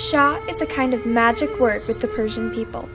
Shah is a kind of magic word with the Persian people.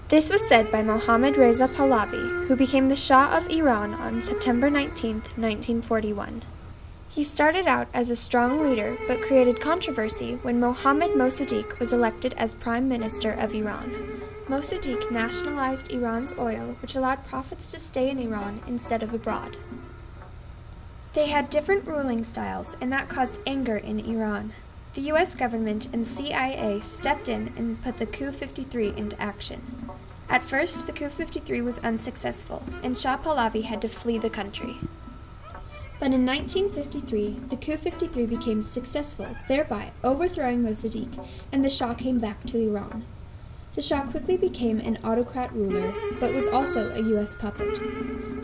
This was said by Mohammad Reza Pahlavi, who became the Shah of Iran on September 19, 1941. He started out as a strong leader but created controversy when Mohammad Mossadegh was elected as Prime Minister of Iran. Mossadegh nationalized Iran's oil, which allowed profits to stay in Iran instead of abroad. They had different ruling styles, and that caused anger in Iran. The U.S. government and CIA stepped in and put the Coup 53 into action. At first, the Coup 53 was unsuccessful, and Shah Pahlavi had to flee the country. But in 1953, the Coup 53 became successful, thereby overthrowing Mossadegh, and the Shah came back to Iran. The Shah quickly became an autocrat ruler, but was also a U.S. puppet.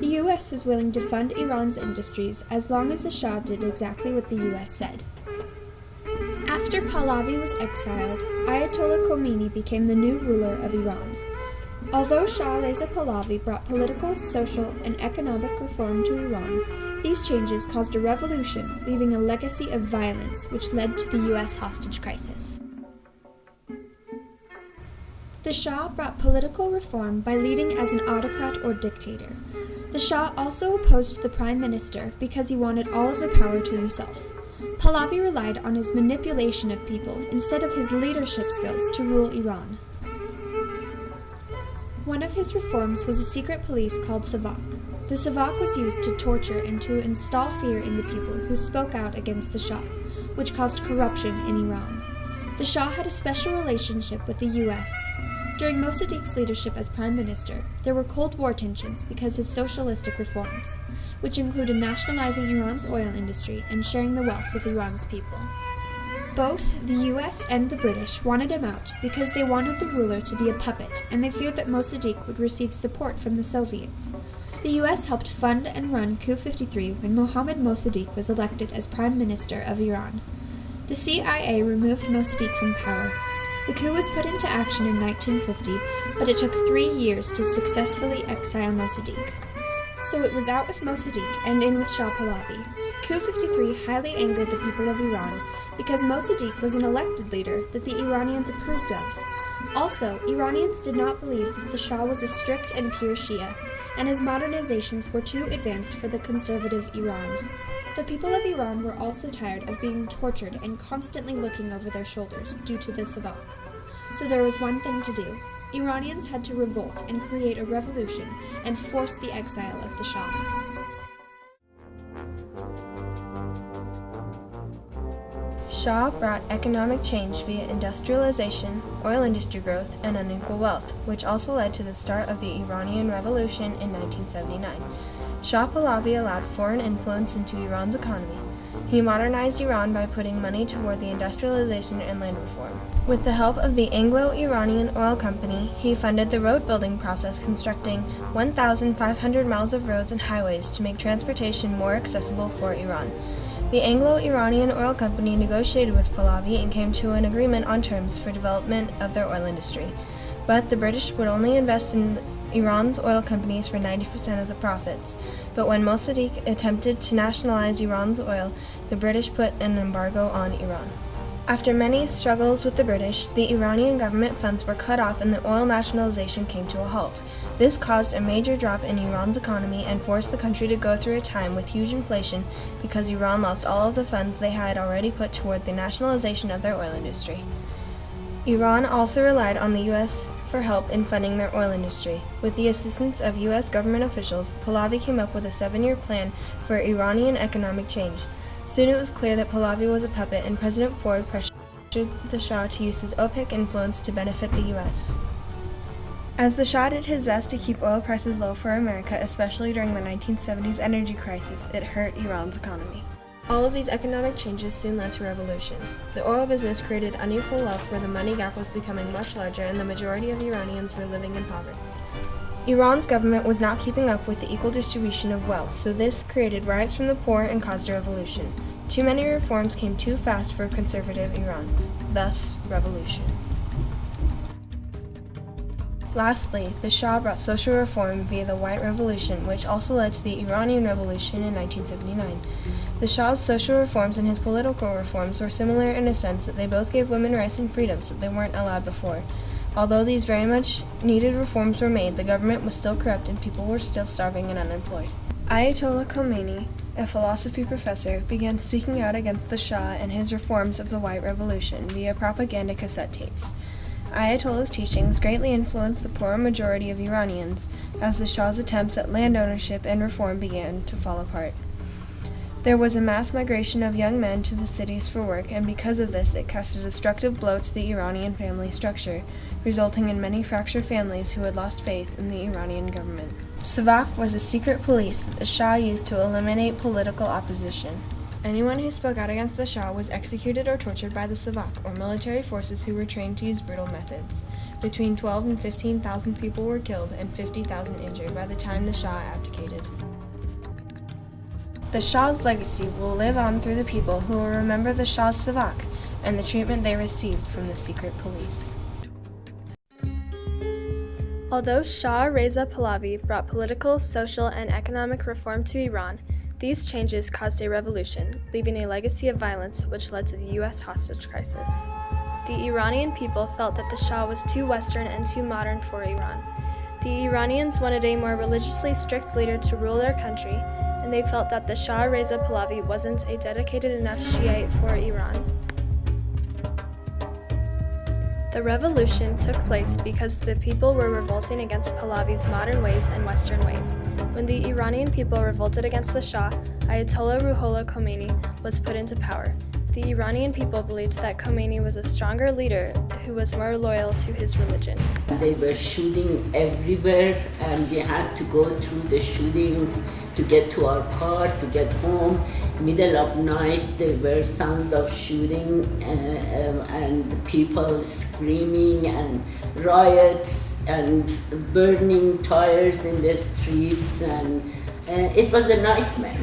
The U.S. was willing to fund Iran's industries as long as the Shah did exactly what the U.S. said. After Pahlavi was exiled, Ayatollah Khomeini became the new ruler of Iran. Although Shah Reza Pahlavi brought political, social, and economic reform to Iran, these changes caused a revolution, leaving a legacy of violence which led to the U.S. hostage crisis. The Shah brought political reform by leading as an autocrat or dictator. The Shah also opposed the Prime Minister because he wanted all of the power to himself. Pahlavi relied on his manipulation of people instead of his leadership skills to rule Iran. One of his reforms was a secret police called Savak. The Savak was used to torture and to install fear in the people who spoke out against the Shah, which caused corruption in Iran. The Shah had a special relationship with the U.S. During Mossadegh's leadership as Prime Minister, there were Cold War tensions because of his socialistic reforms, which included nationalizing Iran's oil industry and sharing the wealth with Iran's people. Both the U.S. and the British wanted him out because they wanted the ruler to be a puppet, and they feared that Mossadegh would receive support from the Soviets. The U.S. helped fund and run Coup 53 when Mohammad Mossadegh was elected as Prime Minister of Iran. The CIA removed Mossadegh from power. The coup was put into action in 1950, but it took 3 years to successfully exile Mossadegh. So it was out with Mossadegh and in with Shah Pahlavi. Coup 53 highly angered the people of Iran because Mossadegh was an elected leader that the Iranians approved of. Also, Iranians did not believe that the Shah was a strict and pure Shia, and his modernizations were too advanced for the conservative Iran. The people of Iran were also tired of being tortured and constantly looking over their shoulders due to the Savak. So there was one thing to do. Iranians had to revolt and create a revolution and force the exile of the Shah. Shah brought economic change via industrialization, oil industry growth, and unequal wealth, which also led to the start of the Iranian Revolution in 1979. Shah Pahlavi allowed foreign influence into Iran's economy. He modernized Iran by putting money toward the industrialization and land reform. With the help of the Anglo-Iranian Oil Company, he funded the road-building process, constructing 1,500 miles of roads and highways to make transportation more accessible for Iran. The Anglo-Iranian Oil Company negotiated with Pahlavi and came to an agreement on terms for development of their oil industry. But the British would only invest in Iran's oil companies for 90% of the profits. But when Mossadegh attempted to nationalize Iran's oil, the British put an embargo on Iran. After many struggles with the British, the Iranian government funds were cut off and the oil nationalization came to a halt. This caused a major drop in Iran's economy and forced the country to go through a time with huge inflation because Iran lost all of the funds they had already put toward the nationalization of their oil industry. Iran also relied on the U.S. for help in funding their oil industry. With the assistance of U.S. government officials, Pahlavi came up with a 7-year plan for Iranian economic change. Soon it was clear that Pahlavi was a puppet, and President Ford pressured the Shah to use his OPEC influence to benefit the U.S. As the Shah did his best to keep oil prices low for America, especially during the 1970s energy crisis, it hurt Iran's economy. All of these economic changes soon led to revolution. The oil business created unequal wealth where the money gap was becoming much larger and the majority of Iranians were living in poverty. Iran's government was not keeping up with the equal distribution of wealth, so this created riots from the poor and caused a revolution. Too many reforms came too fast for conservative Iran. Thus, revolution. Lastly, the Shah brought social reform via the White Revolution, which also led to the Iranian Revolution in 1979. The Shah's social reforms and his political reforms were similar in a sense that they both gave women rights and freedoms that they weren't allowed before. Although these very much needed reforms were made, the government was still corrupt and people were still starving and unemployed. Ayatollah Khomeini, a philosophy professor, began speaking out against the Shah and his reforms of the White Revolution via propaganda cassette tapes. Ayatollah's teachings greatly influenced the poor majority of Iranians as the Shah's attempts at land ownership and reform began to fall apart. There was a mass migration of young men to the cities for work, and because of this, it cast a destructive blow to the Iranian family structure, resulting in many fractured families who had lost faith in the Iranian government. Savak was a secret police that the Shah used to eliminate political opposition. Anyone who spoke out against the Shah was executed or tortured by the Savak, or military forces who were trained to use brutal methods. Between 12,000 and 15,000 people were killed and 50,000 injured by the time the Shah abdicated. The Shah's legacy will live on through the people who will remember the Shah's Savak and the treatment they received from the secret police. Although Shah Reza Pahlavi brought political, social, and economic reform to Iran, these changes caused a revolution, leaving a legacy of violence which led to the U.S. hostage crisis. The Iranian people felt that the Shah was too Western and too modern for Iran. The Iranians wanted a more religiously strict leader to rule their country, and they felt that the Shah Reza Pahlavi wasn't a dedicated enough Shiite for Iran. The revolution took place because the people were revolting against Pahlavi's modern ways and Western ways. When the Iranian people revolted against the Shah, Ayatollah Ruhollah Khomeini was put into power. The Iranian people believed that Khomeini was a stronger leader who was more loyal to his religion. They were shooting everywhere, and we had to go through the shootings to get to our car, to get home. Middle of night, there were sounds of shooting and people screaming and riots and burning tires in the streets, and it was a nightmare.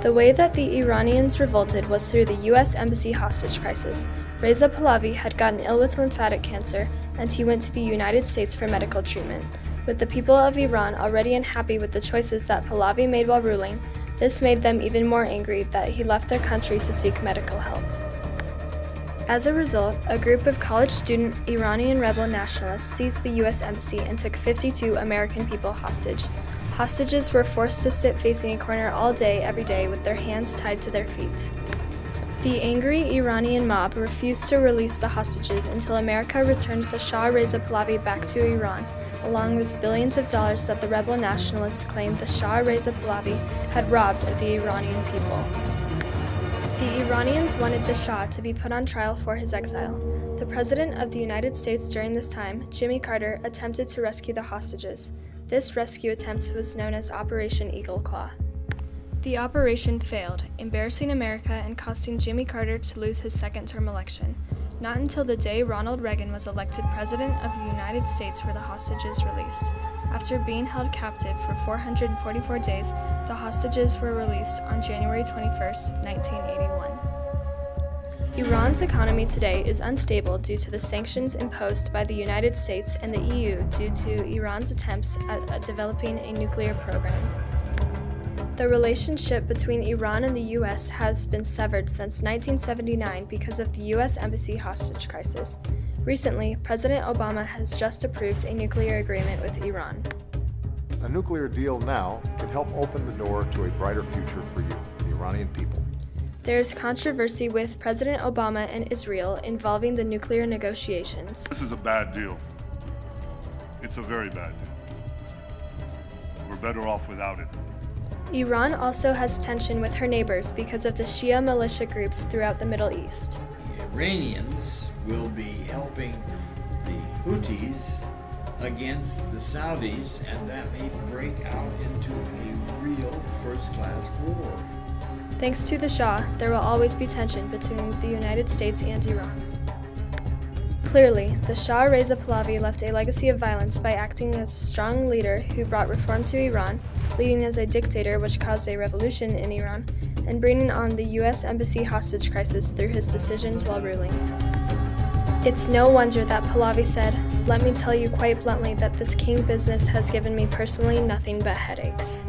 The way that the Iranians revolted was through the U.S. Embassy hostage crisis. Reza Pahlavi had gotten ill with lymphatic cancer, and he went to the United States for medical treatment. With the people of Iran already unhappy with the choices that Pahlavi made while ruling, this made them even more angry that he left their country to seek medical help. As a result, a group of college student Iranian rebel nationalists seized the U.S. Embassy and took 52 American people hostage. Hostages were forced to sit facing a corner all day, every day, with their hands tied to their feet. The angry Iranian mob refused to release the hostages until America returned the Shah Reza Pahlavi back to Iran, along with billions of dollars that the rebel nationalists claimed the Shah Reza Pahlavi had robbed of the Iranian people. The Iranians wanted the Shah to be put on trial for his exile. The President of the United States during this time, Jimmy Carter, attempted to rescue the hostages. This rescue attempt was known as Operation Eagle Claw. The operation failed, embarrassing America and costing Jimmy Carter to lose his second-term election. Not until the day Ronald Reagan was elected President of the United States were the hostages released. After being held captive for 444 days, the hostages were released on January 21, 1981. Iran's economy today is unstable due to the sanctions imposed by the United States and the EU due to Iran's attempts at developing a nuclear program. The relationship between Iran and the U.S. has been severed since 1979 because of the U.S. Embassy hostage crisis. Recently, President Obama has just approved a nuclear agreement with Iran. A nuclear deal now can help open the door to a brighter future for you, the Iranian people. There's controversy with President Obama and Israel involving the nuclear negotiations. This is a bad deal. It's a very bad deal. We're better off without it. Iran also has tension with her neighbors because of the Shia militia groups throughout the Middle East. The Iranians will be helping the Houthis against the Saudis, and that may break out into a real first-class war. Thanks to the Shah, there will always be tension between the United States and Iran. Clearly, the Shah Reza Pahlavi left a legacy of violence by acting as a strong leader who brought reform to Iran, leading as a dictator which caused a revolution in Iran, and bringing on the U.S. Embassy hostage crisis through his decisions while ruling. It's no wonder that Pahlavi said, "Let me tell you quite bluntly that this king business has given me personally nothing but headaches."